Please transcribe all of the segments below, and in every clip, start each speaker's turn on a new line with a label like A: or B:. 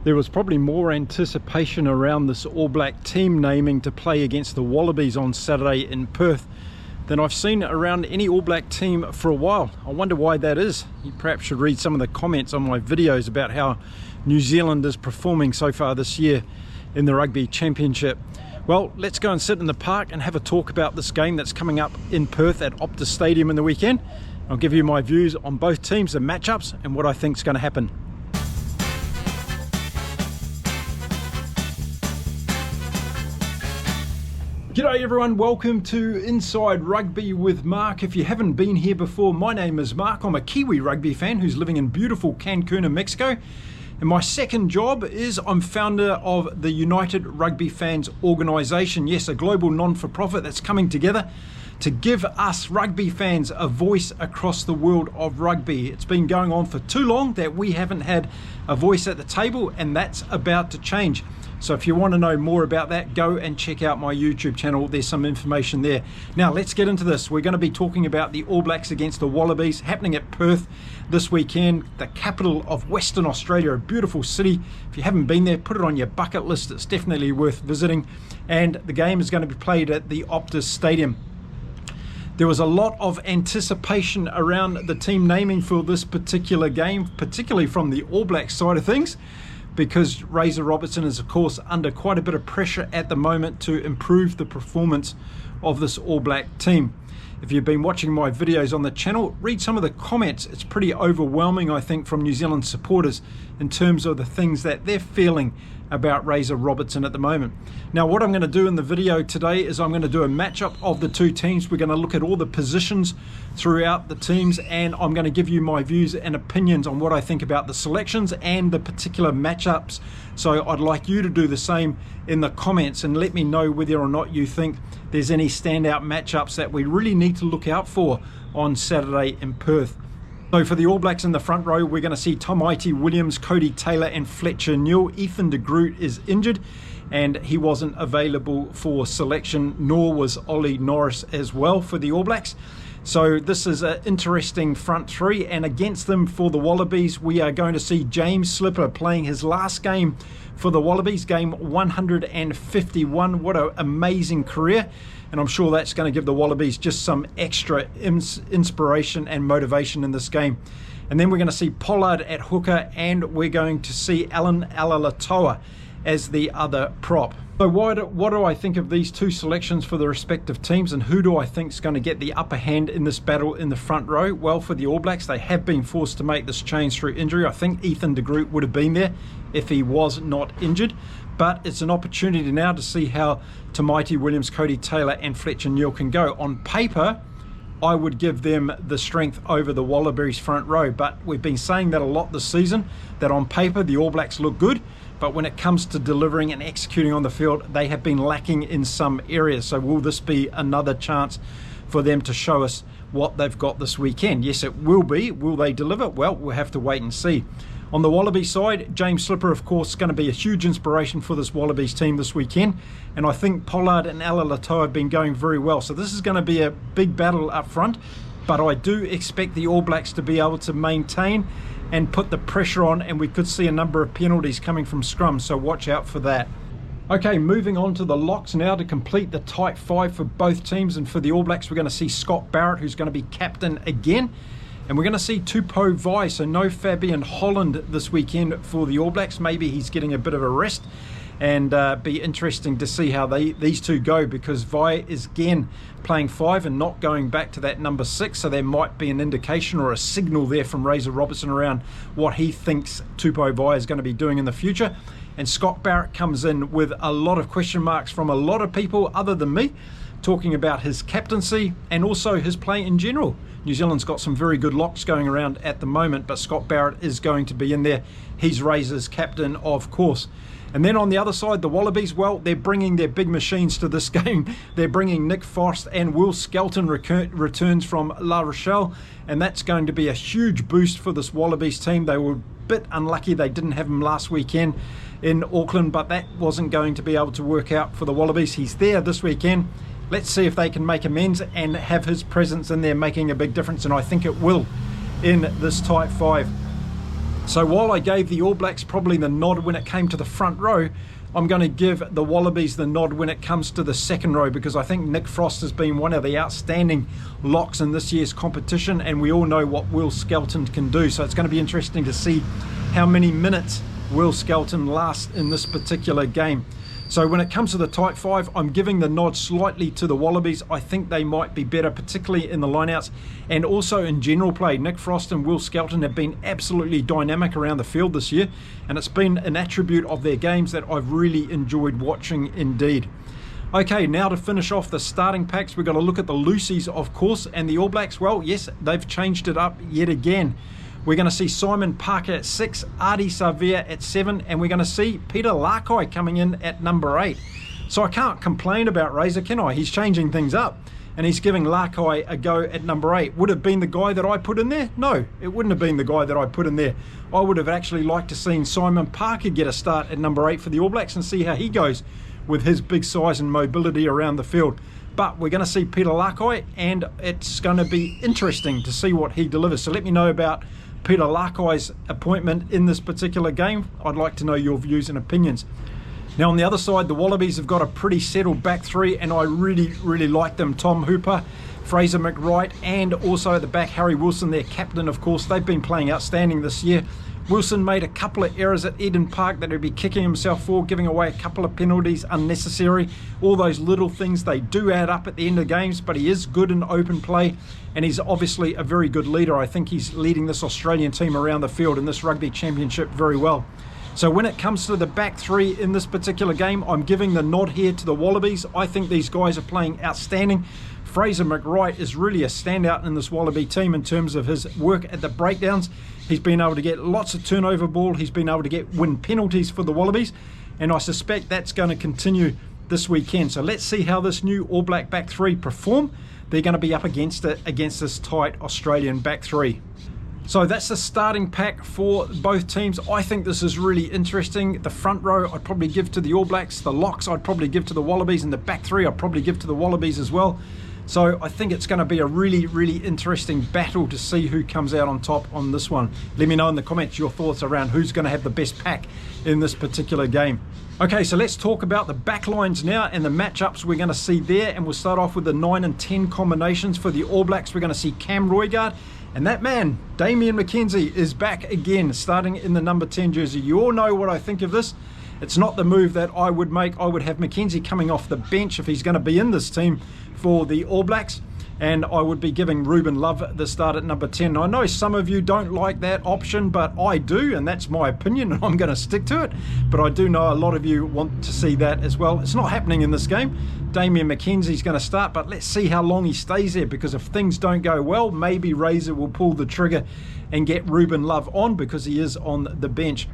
A: There was probably more anticipation around this All Black team naming to play against the Wallabies on Saturday in Perth than I've seen around any All Black team for a while. I wonder why that is. You perhaps should read some of the comments on my videos about how New Zealand is performing so far this year in the Rugby Championship. Well, let's go and sit in the park and have a talk about this game that's coming up in Perth at Optus Stadium in the weekend. I'll give you my views on both teams, the matchups, and what I think is going to happen. G'day everyone, welcome to Inside Rugby with Mark. If you haven't been here before, my name is Mark. I'm a Kiwi rugby fan who's living in beautiful Cancun in Mexico. And my second job is I'm founder of the United Rugby Fans Organisation. Yes, a global non-for-profit that's coming together to give us rugby fans a voice across the world of rugby. It's been going on for too long that we haven't had a voice at the table, and that's about to change. So if you want to know more about that, go and check out my YouTube channel. There's some information there. Now let's get into this. We're going to be talking about the All Blacks against the Wallabies happening at Perth this weekend, the capital of Western Australia, a beautiful city. If you haven't been there, put it on your bucket list. It's definitely worth visiting. And the game is going to be played at the Optus Stadium. There was a lot of anticipation around the team naming for this particular game, particularly from the All Blacks side of things, because Razor Robertson is of course under quite a bit of pressure at the moment to improve the performance of this All Black team. If you've been watching my videos on the channel, read some of the comments. It's pretty overwhelming, I think, from New Zealand supporters in terms of the things that they're feeling about Razor Robertson at the moment. Now what I'm going to do in the video today is I'm going to do a matchup of the two teams. We're going to look at all the positions throughout the teams, and I'm going to give you my views and opinions on what I think about the selections and the particular matchups. So I'd like you to do the same in the comments and let me know whether or not you think there's any standout matchups that we really need to look out for on Saturday in Perth. So for the All Blacks in the front row, we're going to see Tamati Williams, Cody Taylor and Fletcher Newell. Ethan de Groot is injured and he wasn't available for selection, nor was Ollie Norris as well for the All Blacks. So this is an interesting front three, and against them for the Wallabies, we are going to see James Slipper playing his last game for the Wallabies, game 151. What an amazing career. And I'm sure that's going to give the Wallabies just some extra inspiration and motivation in this game. And then we're going to see Pollard at hooker, and we're going to see Alan Alalatoa as the other prop. So what do I think of these two selections for the respective teams, and who do I think is going to get the upper hand in this battle in the front row? Well, for the All Blacks, they have been forced to make this change through injury. I think Ethan de Groot would have been there if he was not injured. But it's an opportunity now to see how Tamati Williams, Cody Taylor and Fletcher Newell can go. On paper, I would give them the strength over the Wallabies front row, but we've been saying that a lot this season, that on paper the All Blacks look good, but when it comes to delivering and executing on the field, they have been lacking in some areas. So will this be another chance for them to show us what they've got this weekend? Yes, it will be. Will they deliver? Well, we'll have to wait and see. On the Wallaby side, James Slipper, of course, is going to be a huge inspiration for this Wallabies team this weekend. And I think Pollard and Alalatoa have been going very well. So this is going to be a big battle up front. But I do expect the All Blacks to be able to maintain and put the pressure on. And we could see a number of penalties coming from scrum. So watch out for that. Okay, moving on to the locks now to complete the tight five for both teams. And for the All Blacks, we're going to see Scott Barrett, who's going to be captain again. And we're going to see Tupou Vaa'i, so no Fabian Holland this weekend for the All Blacks. Maybe he's getting a bit of a rest, and be interesting to see how these two go, because Vaa'i is again playing 5 and not going back to that number 6, so there might be an indication or a signal there from Razor Robertson around what he thinks Tupou Vaa'i is going to be doing in the future. And Scott Barrett comes in with a lot of question marks from a lot of people other than me, talking about his captaincy and also his play in general. New Zealand's got some very good locks going around at the moment, but Scott Barrett is going to be in there. He's Razor's captain, of course. And then on the other side, the Wallabies, well, they're bringing their big machines to this game. They're bringing Nick Frost, and Will Skelton returns from La Rochelle, and that's going to be a huge boost for this Wallabies team. They were a bit unlucky they didn't have him last weekend in Auckland, but that wasn't going to be able to work out for the Wallabies. He's there this weekend. Let's see if they can make amends and have his presence in there making a big difference, and I think it will in this tight five. So while I gave the All Blacks probably the nod when it came to the front row, I'm going to give the Wallabies the nod when it comes to the second row, because I think Nick Frost has been one of the outstanding locks in this year's competition, and we all know what Will Skelton can do. So it's going to be interesting to see how many minutes Will Skelton lasts in this particular game. So when it comes to the tight five, I'm giving the nod slightly to the Wallabies. I think they might be better, particularly in the lineouts and also in general play. Nick Frost and Will Skelton have been absolutely dynamic around the field this year, and it's been an attribute of their games that I've really enjoyed watching indeed. Okay, now to finish off the starting packs, we've got to look at the loosies, of course, and the All Blacks. Well, yes, they've changed it up yet again. We're going to see Simon Parker at 6, Ardie Savea at 7, and we're going to see Peter Lakai coming in at number 8. So I can't complain about Razor, can I? He's changing things up, and he's giving Lakai a go at number 8. Would it have been the guy that I put in there? No, it wouldn't have been the guy that I put in there. I would have actually liked to seen Simon Parker get a start at number 8 for the All Blacks and see how he goes with his big size and mobility around the field. But we're going to see Peter Lakai, and it's going to be interesting to see what he delivers. So let me know about Peter Lakai's appointment in this particular game. I'd like to know your views and opinions. Now on the other side, the Wallabies have got a pretty settled back three, and I really like them. Tom Hooper, Fraser McWright, and also at the back Harry Wilson, their captain, of course. They've been playing outstanding this year. Wilson made a couple of errors at Eden Park that he'd be kicking himself for, giving away a couple of penalties unnecessary. All those little things, they do add up at the end of games, but he is good in open play, and he's obviously a very good leader. I think he's leading this Australian team around the field in this Rugby Championship very well. So when it comes to the back three in this particular game, I'm giving the nod here to the Wallabies. I think these guys are playing outstanding. Fraser McWright is really a standout in this Wallaby team in terms of his work at the breakdowns. He's been able to get lots of turnover ball. He's been able to win penalties for the Wallabies, and I suspect that's going to continue this weekend. So let's see how this new All Black back three perform. They're going to be up against this tight Australian back three. So that's the starting pack for both teams. I think this is really interesting. The front row I'd probably give to the All Blacks. The locks I'd probably give to the Wallabies, and the back three I'd probably give to the Wallabies as well. So I think it's going to be a really interesting battle to see who comes out on top on this one. Let me know in the comments your thoughts around who's going to have the best pack in this particular game. Okay, so let's talk about the back lines now and the matchups we're going to see there. And we'll start off with the 9 and 10 combinations for the All Blacks. We're going to see Cam Roigard. And that man, Damian McKenzie, is back again, starting in the number 10 jersey. You all know what I think of this. It's not the move that I would make. I would have McKenzie coming off the bench if he's going to be in this team for the All Blacks. And I would be giving Ruben Love the start at number 10. Now, I know some of you don't like that option, but I do, and that's my opinion, and I'm going to stick to it. But I do know a lot of you want to see that as well. It's not happening in this game. Damian McKenzie's going to start, but let's see how long he stays there, because if things don't go well, maybe Razor will pull the trigger and get Ruben Love on, because he is on the bench.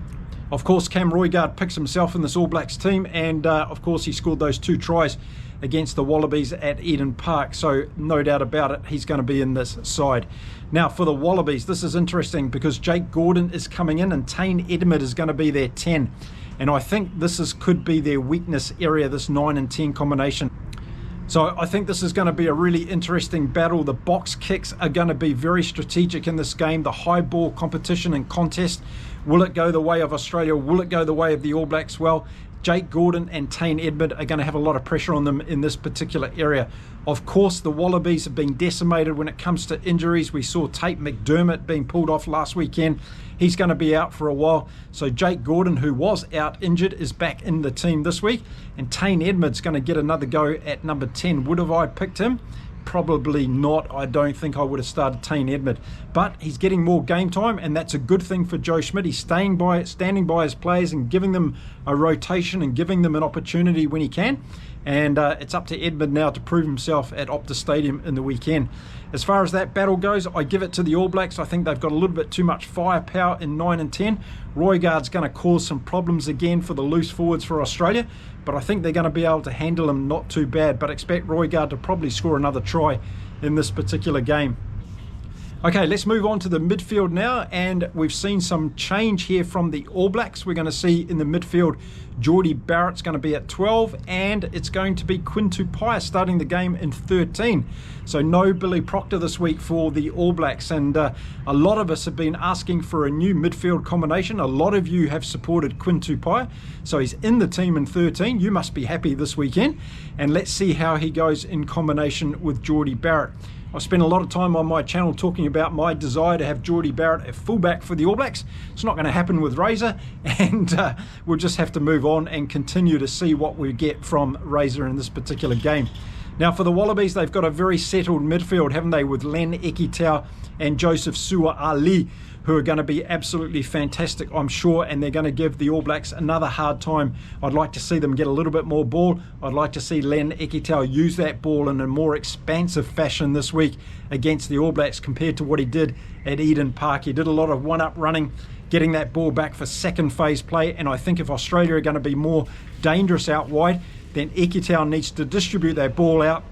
A: Of course, Cam Roigard picks himself in this All Blacks team, and of course he scored those 2 tries against the Wallabies at Eden Park, so no doubt about it, he's going to be in this side. Now for the Wallabies, this is interesting because Jake Gordon is coming in and Tane Edmed is going to be their 10, and I think this could be their weakness area, this 9 and 10 combination. So I think this is going to be a really interesting battle. The box kicks are going to be very strategic in this game. The high ball competition and contest, will it go the way of Australia? Will it go the way of the All Blacks? Well, Jake Gordon and Tane Edmed are going to have a lot of pressure on them in this particular area. Of course, the Wallabies have been decimated when it comes to injuries. We saw Tate McDermott being pulled off last weekend. He's going to be out for a while. So Jake Gordon, who was out injured, is back in the team this week. And Tane Edmed's going to get another go at number 10. Would have I picked him? Probably not. I don't think I would have started Tane Edmed, but he's getting more game time, and that's a good thing for Joe Schmidt. He's standing by his players and giving them a rotation and giving them an opportunity when he can, and it's up to Edmed now to prove himself at Optus Stadium in the weekend. As far as that battle goes, I give it to the All Blacks. I think they've got a little bit too much firepower in 9 and 10. Roigard's going to cause some problems again for the loose forwards for Australia, but I think they're going to be able to handle him not too bad, but expect Roigard to probably score another try in this particular game. Okay, let's move on to the midfield now, and we've seen some change here from the All Blacks. We're going to see in the midfield, Jordie Barrett's going to be at 12, and it's going to be Quinn Tupaia starting the game in 13. So no Billy Proctor this week for the All Blacks, and a lot of us have been asking for a new midfield combination. A lot of you have supported Quinn Tupaia, so he's in the team in 13. You must be happy this weekend, and let's see how he goes in combination with Jordie Barrett. I spent a lot of time on my channel talking about my desire to have Jordie Barrett at fullback for the All Blacks. It's not going to happen with Razor, and we'll just have to move on and continue to see what we get from Razor in this particular game. Now for the Wallabies, they've got a very settled midfield, haven't they, with Len Ekitau and Joseph Sua-Ali, who are going to be absolutely fantastic, I'm sure, and they're going to give the All Blacks another hard time. I'd like to see them get a little bit more ball. I'd like to see Len Ekitau use that ball in a more expansive fashion this week against the All Blacks compared to what he did at Eden Park. He did a lot of one-up running, getting that ball back for second phase play, and I think if Australia are going to be more dangerous out wide, then Ekitau needs to distribute that ball out.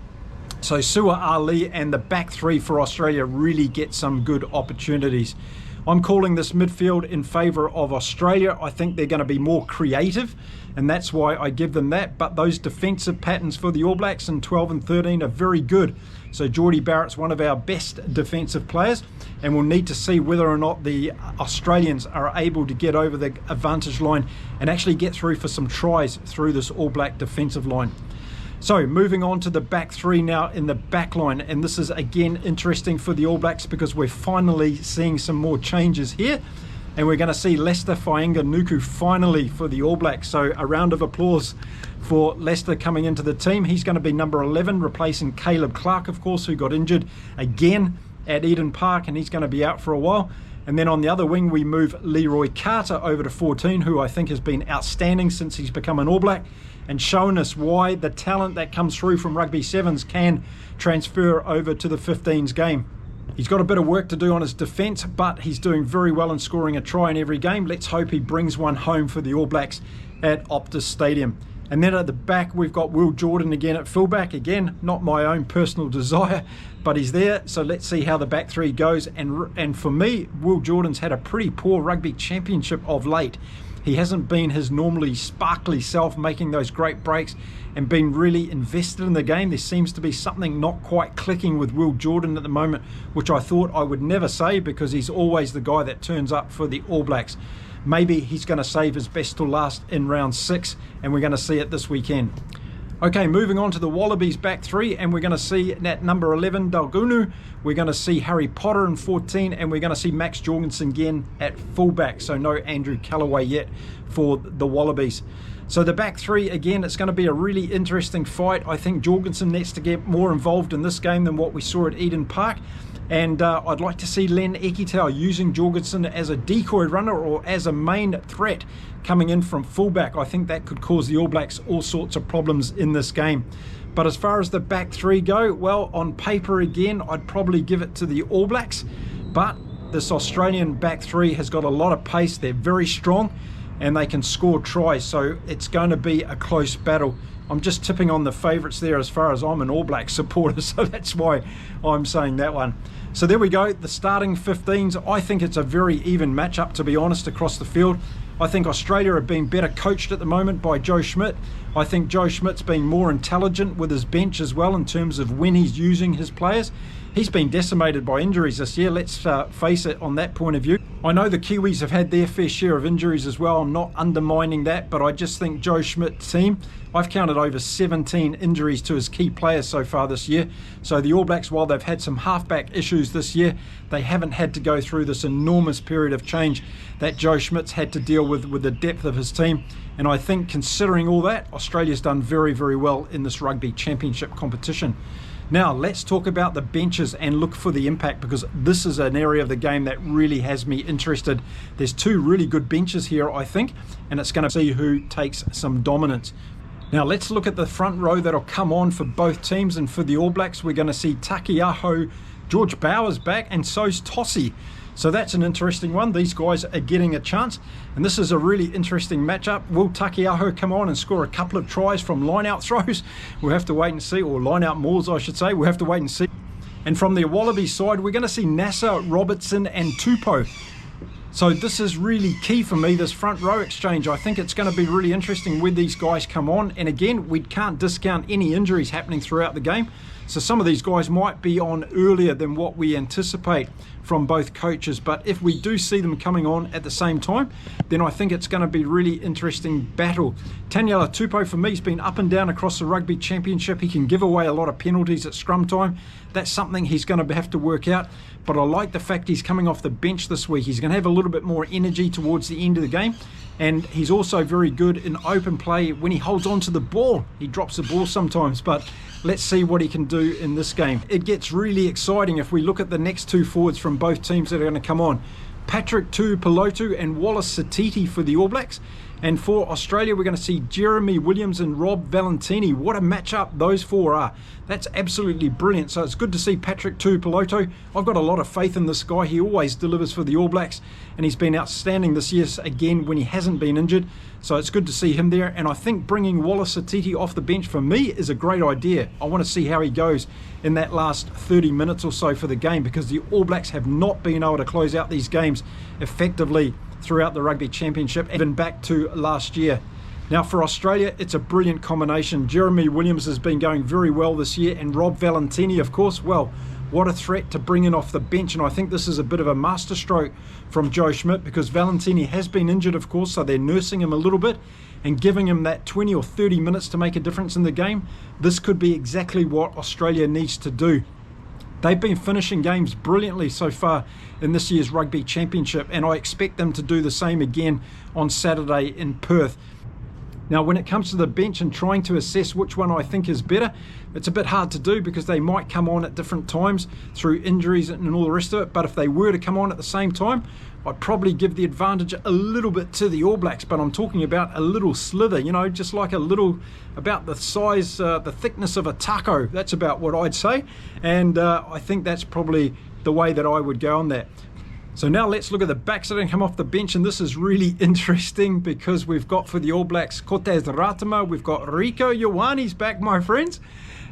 A: So Sua-Ali and the back three for Australia really get some good opportunities. I'm calling this midfield in favour of Australia. I think they're going to be more creative, and that's why I give them that. But those defensive patterns for the All Blacks in 12 and 13 are very good. So Jordie Barrett's one of our best defensive players, and we'll need to see whether or not the Australians are able to get over the advantage line and actually get through for some tries through this All Black defensive line. So moving on to the back three now in the back line, and this is again interesting for the All Blacks because we're finally seeing some more changes here, and we're going to see Lester Fainga'a-Nuku finally for the All Blacks. So a round of applause for Lester coming into the team. He's going to be number 11, replacing Caleb Clark, of course, who got injured again at Eden Park, and he's going to be out for a while. And then on the other wing, we move Leroy Carter over to 14, who I think has been outstanding since he's become an All Black, and shown us why the talent that comes through from Rugby Sevens can transfer over to the 15s game. He's got a bit of work to do on his defence, but he's doing very well in scoring a try in every game. Let's hope he brings one home for the All Blacks at Optus Stadium. And then at the back, we've got Will Jordan again at fullback. Again, not my own personal desire, but he's there. So let's see how the back three goes. And for me, Will Jordan's had a pretty poor Rugby Championship of late. He hasn't been his normally sparkly self, making those great breaks and been really invested in the game. There seems to be something not quite clicking with Will Jordan at the moment, which I thought I would never say because he's always the guy that turns up for the All Blacks. Maybe he's going to save his best till last in round 6, and we're going to see it this weekend. Okay, moving on to the Wallabies back three, and we're going to see at number 11, Dalgunu. We're going to see Harry Potter in 14, and we're going to see Max Jorgensen again at fullback. So no Andrew Callaway yet for the Wallabies. So the back three, again, it's going to be a really interesting fight. I think Jorgensen needs to get more involved in this game than what we saw at Eden Park. And I'd like to see Len Ekitau using Jorgensen as a decoy runner or as a main threat coming in from fullback. I think that could cause the All Blacks all sorts of problems in this game. But as far as the back three go, well, on paper again, I'd probably give it to the All Blacks. But this Australian back three has got a lot of pace. They're very strong and they can score tries. So it's going to be a close battle. I'm just tipping on the favourites there as far as I'm an All Black supporter, so that's why I'm saying that one. So there we go, the starting 15s. I think it's a very even matchup, to be honest, across the field. I think Australia have been better coached at the moment by Joe Schmidt. I think Joe Schmidt's been more intelligent with his bench as well in terms of when he's using his players. He's been decimated by injuries this year, let's face it on that point of view. I know the Kiwis have had their fair share of injuries as well. I'm not undermining that, but I just think Joe Schmidt's team, I've counted over 17 injuries to his key players so far this year. So the All Blacks, while they've had some halfback issues this year, they haven't had to go through this enormous period of change that Joe Schmidt's had to deal with the depth of his team. And I think considering all that, Australia's done very, very well in this Rugby Championship competition. Now, let's talk about the benches and look for the impact, because this is an area of the game that really has me interested. There's two really good benches here, I think, and it's going to see who takes some dominance. Now, let's look at the front row that'll come on for both teams, and for the All Blacks, we're going to see Takiaho, George Bowers back, and so's Tossi. So that's an interesting one. These guys are getting a chance, and this is a really interesting matchup. Will Takiaho come on and score a couple of tries from line-out throws? We'll have to wait and see, or line-out mauls, I should say. We'll have to wait and see. And from the Wallabies side, we're going to see Nasser, Robertson and Tupou. So this is really key for me, this front row exchange. I think it's going to be really interesting when these guys come on. And again, we can't discount any injuries happening throughout the game. So some of these guys might be on earlier than what we anticipate from both coaches. But if we do see them coming on at the same time, then I think it's going to be really interesting battle. Taniela Tupou for me has been up and down across the Rugby Championship. He can give away a lot of penalties at scrum time. That's something he's going to have to work out. But I like the fact he's coming off the bench this week. He's going to have a little bit more energy towards the end of the game. And he's also very good in open play when he holds on to the ball. He drops the ball sometimes, but let's see what he can do in this game. It gets really exciting if we look at the next two forwards from both teams that are going to come on. Patrick Tuipulotu and Wallace Satiti for the All Blacks. And for Australia, we're going to see Jeremy Williams and Rob Valentini. What a matchup those four are. That's absolutely brilliant. So it's good to see Patrick Tuipulotu. I've got a lot of faith in this guy. He always delivers for the All Blacks, and he's been outstanding this year again when he hasn't been injured. So it's good to see him there. And I think bringing Wallace Satiti off the bench for me is a great idea. I want to see how he goes in that last 30 minutes or so for the game, because the All Blacks have not been able to close out these games effectively throughout the Rugby Championship, even back to last year. Now for Australia, it's a brilliant combination. Jeremy Williams has been going very well this year, and Rob Valentini, of course, well, what a threat to bring in off the bench. And I think this is a bit of a masterstroke from Joe Schmidt, because Valentini has been injured, of course, so they're nursing him a little bit and giving him that 20 or 30 minutes to make a difference in the game. This could be exactly what Australia needs to do. They've been finishing games brilliantly so far in this year's Rugby Championship, and I expect them to do the same again on Saturday in Perth. Now, when it comes to the bench and trying to assess which one I think is better, it's a bit hard to do because they might come on at different times through injuries and all the rest of it. But if they were to come on at the same time, I'd probably give the advantage a little bit to the All Blacks. But I'm talking about a little slither, you know, just like a little, about the size, the thickness of a taco. That's about what I'd say. And I think that's probably the way that I would go on that. So now let's look at the backs that come off the bench, and this is really interesting because we've got for the All Blacks Kotaz Ratama, we've got Rico Ioane's back, my friends,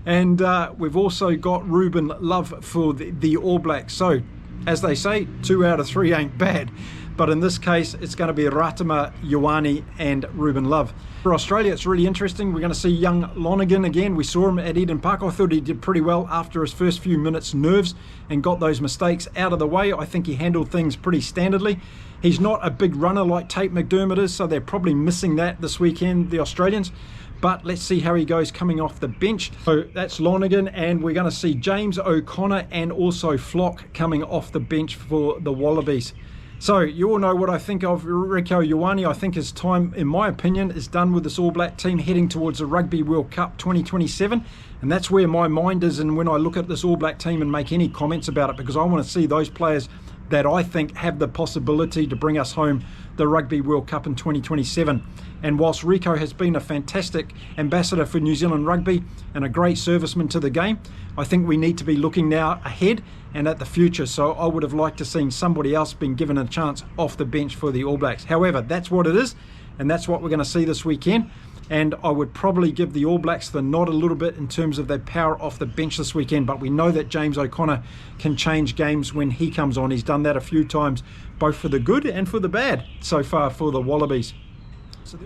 A: and we've also got Ruben Love for the All Blacks. So as they say, 2 out of 3 ain't bad, but in this case it's going to be Ratama, Ioane and Ruben Love. For Australia, it's really interesting. We're going to see young Lonergan again. We saw him at Eden Park. I thought he did pretty well after his first few minutes nerves and got those mistakes out of the way. I think he handled things pretty standardly. He's not a big runner like Tate McDermott is, so they're probably missing that this weekend, the Australians. But let's see how he goes coming off the bench. So that's Lonergan, and we're going to see James O'Connor and also Flock coming off the bench for the Wallabies. So you all know what I think of Rieko Ioane. I think his time, in my opinion, is done with this All Black team heading towards the Rugby World Cup 2027. And that's where my mind is, and when I look at this All Black team and make any comments about it, because I want to see those players that I think have the possibility to bring us home the Rugby World Cup in 2027. And whilst Rieko has been a fantastic ambassador for New Zealand rugby and a great serviceman to the game, I think we need to be looking now ahead and at the future. So I would have liked to seen somebody else being given a chance off the bench for the All Blacks. However, that's what it is, and that's what we're going to see this weekend. And I would probably give the All Blacks the nod a little bit in terms of their power off the bench this weekend. But we know that James O'Connor can change games when he comes on. He's done that a few times, both for the good and for the bad so far for the Wallabies.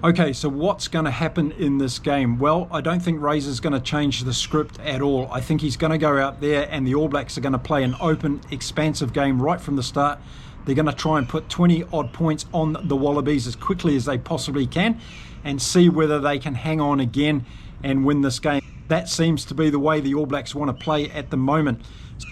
A: Okay, so what's going to happen in this game? Well, I don't think Razor's going to change the script at all. I think he's going to go out there and the All Blacks are going to play an open, expansive game right from the start. They're going to try and put 20 odd points on the Wallabies as quickly as they possibly can and see whether they can hang on again and win this game. That seems to be the way the All Blacks want to play at the moment.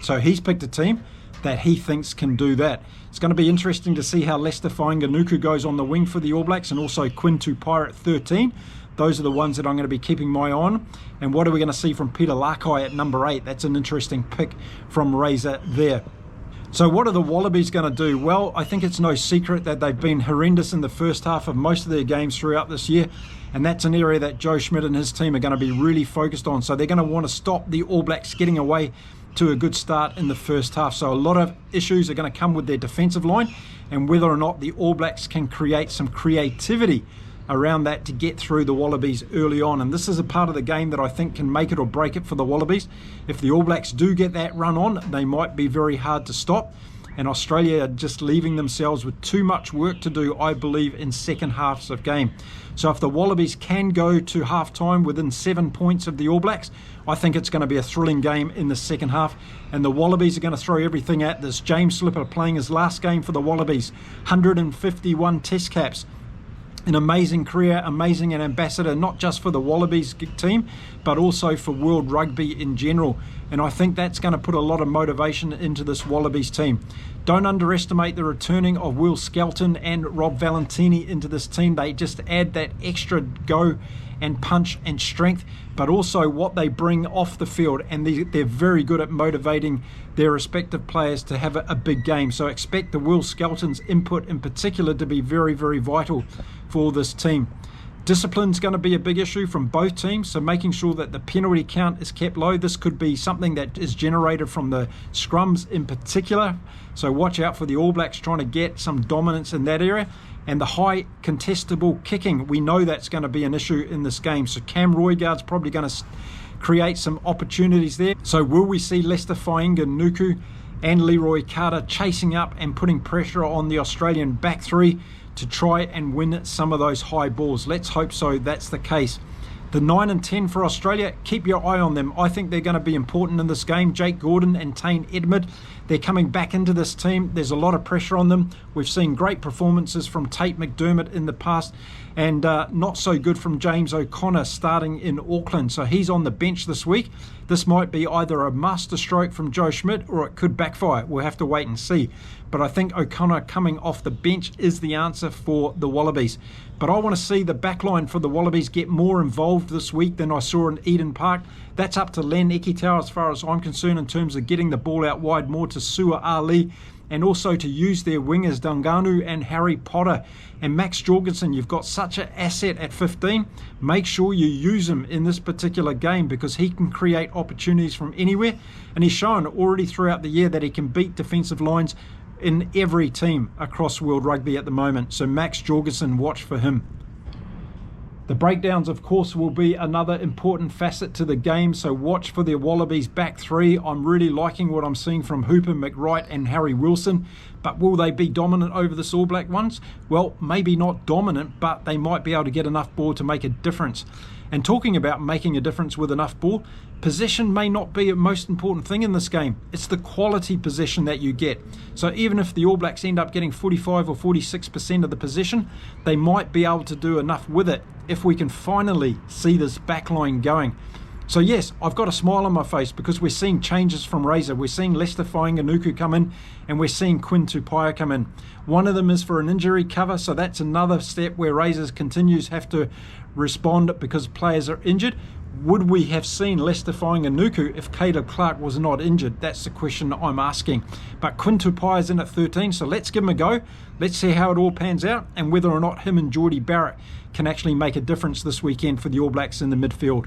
A: So he's picked a team that he thinks can do that. It's going to be interesting to see how Lester Fainganuku goes on the wing for the All Blacks, and also Quinn Tupaire at 13. Those are the ones that I'm going to be keeping my eye on. And what are we going to see from Peter Lakai at number 8? That's an interesting pick from Razor there. So what are the Wallabies going to do? Well, I think it's no secret that they've been horrendous in the first half of most of their games throughout this year. And that's an area that Joe Schmidt and his team are going to be really focused on. So they're going to want to stop the All Blacks getting away to a good start in the first half. So a lot of issues are going to come with their defensive line and whether or not the All Blacks can create some creativity around that to get through the Wallabies early on. And this is a part of the game that I think can make it or break it for the Wallabies. If the All Blacks do get that run on, they might be very hard to stop. And Australia are just leaving themselves with too much work to do, I believe, in second halves of game. So if the Wallabies can go to half-time within 7 points of the All Blacks, I think it's going to be a thrilling game in the second half. And the Wallabies are going to throw everything at this. James Slipper playing his last game for the Wallabies, 151 test caps. An amazing career, amazing an ambassador, not just for the Wallabies team, but also for World Rugby in general. And I think that's going to put a lot of motivation into this Wallabies team. Don't underestimate the returning of Will Skelton and Rob Valentini into this team. They just add that extra go and punch and strength, but also what they bring off the field. And they're very good at motivating their respective players to have a big game. So expect the Will Skelton's input in particular to be very, very vital for this team. Discipline's going to be a big issue from both teams, so making sure that the penalty count is kept low. This could be something that is generated from the scrums in particular. So watch out for the All Blacks trying to get some dominance in that area. And the high contestable kicking, we know that's going to be an issue in this game. So Cam Roygaard's probably going to create some opportunities there. So will we see Lester Fainga'a-Nuku and Leroy Carter chasing up and putting pressure on the Australian back three to try and win some of those high balls? Let's hope so that's the case. The 9 and 10 for Australia, keep your eye on them. I think they're going to be important in this game. Jake Gordon and Tane Edmed, they're coming back into this team. There's a lot of pressure on them. We've seen great performances from Tate McDermott in the past, and not so good from James O'Connor starting in Auckland. So he's on the bench this week. This might be either a masterstroke from Joe Schmidt or it could backfire. We'll have to wait and see. But I think O'Connor coming off the bench is the answer for the Wallabies. But I want to see the backline for the Wallabies get more involved this week than I saw in Eden Park. That's up to Len Ekitau as far as I'm concerned in terms of getting the ball out wide more to Sua Ali, and also to use their wingers Dunganu and Harry Potter. And Max Jorgensen, you've got such an asset at 15. Make sure you use him in this particular game because he can create opportunities from anywhere. And he's shown already throughout the year that he can beat defensive lines in every team across World Rugby at the moment. So Max Jorgensen, watch for him. The breakdowns, of course, will be another important facet to the game, so watch for the Wallabies back three. I'm really liking what I'm seeing from Hooper, McWright and Harry Wilson, but will they be dominant over the All Black ones? Well, maybe not dominant, but they might be able to get enough ball to make a difference. And talking about making a difference with enough ball, possession may not be the most important thing in this game. It's the quality possession that you get. So even if the All Blacks end up getting 45 or 46% of the possession, they might be able to do enough with it if we can finally see this backline going. So yes, I've got a smile on my face because we're seeing changes from Razor. We're seeing Lester Fainga'a-Nuku come in and we're seeing Quinn Tupaia come in. One of them is for an injury cover, so that's another step where Razors continues have to respond because players are injured. Would we have seen Lester Fainga'a-Nuku if Caleb Clark was not injured? That's the question I'm asking. But Quinn Tupaia's in at 13, so let's give him a go. Let's see how it all pans out and whether or not him and Geordie Barrett can actually make a difference this weekend for the All Blacks in the midfield.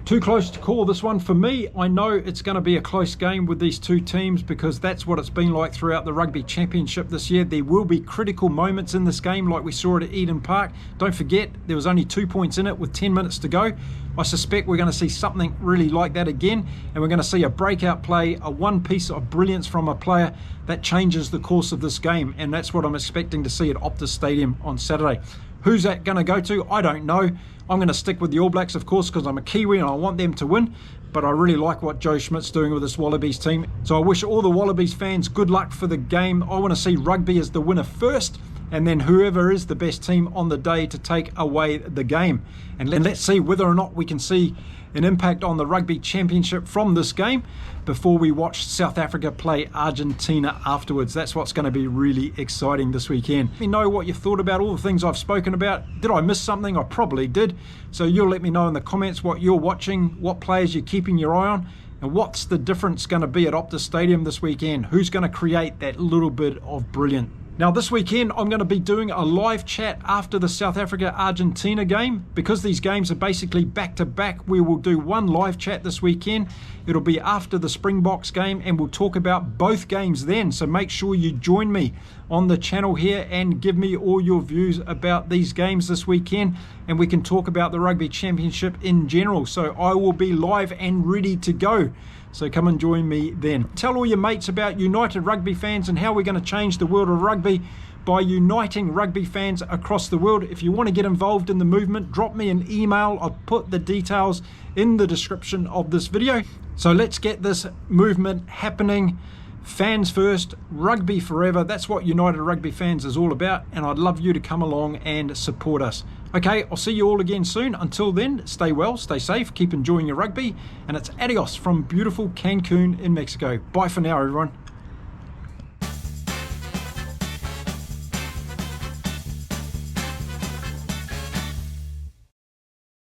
A: Too close to call this one for me. I know it's going to be a close game with these two teams because that's what it's been like throughout the Rugby Championship this year. There will be critical moments in this game like we saw at Eden Park. Don't forget, there was only 2 points in it with 10 minutes to go. I suspect we're going to see something really like that again, and we're going to see a breakout play, a one piece of brilliance from a player that changes the course of this game, and that's what I'm expecting to see at Optus Stadium on Saturday. Who's that going to go to? I don't know. I'm going to stick with the All Blacks, of course, because I'm a Kiwi and I want them to win. But I really like what Joe Schmidt's doing with this Wallabies team. So I wish all the Wallabies fans good luck for the game. I want to see rugby as the winner first, and then whoever is the best team on the day to take away the game. And let's see whether or not we can see an impact on the Rugby Championship from this game before we watch South Africa play Argentina afterwards. That's what's going to be really exciting this weekend. Let me know what you thought about all the things I've spoken about. Did I miss something? I probably did. So you'll let me know in the comments what you're watching, what players you're keeping your eye on, and what's the difference going to be at Optus Stadium this weekend. Who's going to create that little bit of brilliance? Now this weekend I'm going to be doing a live chat after the South Africa-Argentina game. Because these games are basically back to back, we will do one live chat this weekend. It'll be after the Springboks game and we'll talk about both games then. So make sure you join me on the channel here and give me all your views about these games this weekend, and we can talk about the Rugby Championship in general. So I will be live and ready to go. So come and join me then. Tell all your mates about United Rugby fans and how we're going to change the world of rugby by uniting rugby fans across the world. If you want to get involved in the movement, drop me an email. I'll put the details in the description of this video. So let's get this movement happening. Fans first, rugby forever. That's what United Rugby Fans is all about, and I'd love you to come along and support us. Okay, I'll see you all again soon. Until then, stay well, stay safe, keep enjoying your rugby, and it's adios from beautiful Cancun in Mexico. Bye for now, everyone.